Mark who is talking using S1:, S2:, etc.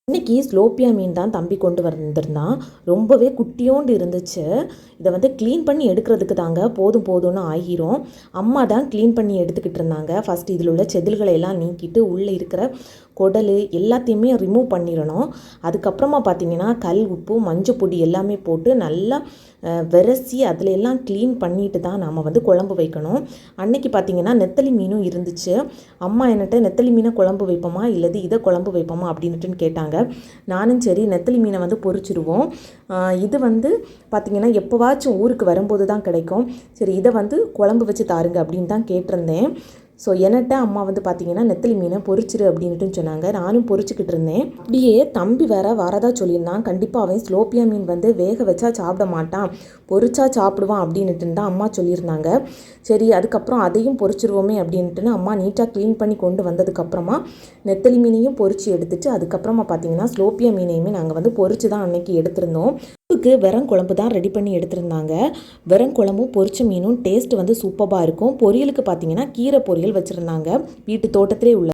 S1: இன்றைக்கி ஸ்லோப்பியா மீன் தான் தம்பி கொண்டு வந்திருந்தான். ரொம்பவே குட்டியோண்டு இருந்துச்சு. இதை வந்து க்ளீன் பண்ணி எடுக்கிறதுக்கு தாங்க போதும் போதும்னு ஆகிரும். அம்மா தான் க்ளீன் பண்ணி எடுத்துக்கிட்டு இருந்தாங்க. ஃபஸ்ட்டு இதில் உள்ள செதில்களை எல்லாம் நீக்கிட்டு உள்ளே இருக்கிற குடல் எல்லாத்தையுமே ரிமூவ் பண்ணிடணும். அதுக்கப்புறமா பார்த்திங்கன்னா கல் உப்பு மஞ்சள் பொடி எல்லாமே போட்டு நல்லா விரசி அதில் எல்லாம் க்ளீன் பண்ணிட்டு தான் நாம் வந்து குழம்பு வைக்கணும். அன்னைக்கு பார்த்திங்கன்னா நெத்தலி மீனும் இருந்துச்சு. அம்மா என்கிட்ட நெத்தலி மீனை குழம்பு வைப்போமா இல்லது இதை குழம்பு வைப்போமா அப்படின்ட்டுன்னு கேட்டாங்க. நானும் சரி நெத்தலி மீனை வந்து பொரிச்சிடுவோம். இது வந்து பார்த்திங்கன்னா எப்போவாச்சும் ஊருக்கு வரும்போது தான் கிடைக்கும். சரி இதை வந்து குழம்பு வச்சு தாருங்க அப்படின்னு தான் கேட்டிருந்தேன். ஸோ என்கிட்ட அம்மா வந்து பார்த்திங்கன்னா நெத்தலி மீனை பொரிச்சிரு அப்படின்ட்டு சொன்னாங்க. நானும் பொரிச்சிக்கிட்டு இருந்தேன். அப்படியே தம்பி வேற வரதா சொல்லியிருந்தான். கண்டிப்பாக அவன் ஸ்லோப்பியா மீன் வந்து வேக வச்சா சாப்பிட மாட்டான், பொரிச்சா சாப்பிடுவான் அப்படின்ட்டு தான் அம்மா சொல்லியிருந்தாங்க. சரி அதுக்கப்புறம் அதையும் பொரிச்சிருவோமே அப்படின்ட்டுன்னு அம்மா நீட்டாக க்ளீன் பண்ணி கொண்டு வந்ததுக்கப்புறமா நெத்தலி மீனையும் பொரிச்சு எடுத்துட்டு அதுக்கப்புறமா பார்த்திங்கன்னா ஸ்லோப்பியா மீனையுமே நாங்கள் வந்து பொரிச்சு தான் அன்னைக்கு எடுத்திருந்தோம். வெறும் குழம்பு தான் ரெடி பண்ணி எடுத்திருந்தாங்க. வெறும் குழம்பும் பொரிச்ச மீனும் டேஸ்ட் வந்து சூப்பராக இருக்கும். பொரியலுக்கு பார்த்திங்கன்னா கீரை பொரியல் வச்சுருந்தாங்க. வீட்டு தோட்டத்திலே உள்ள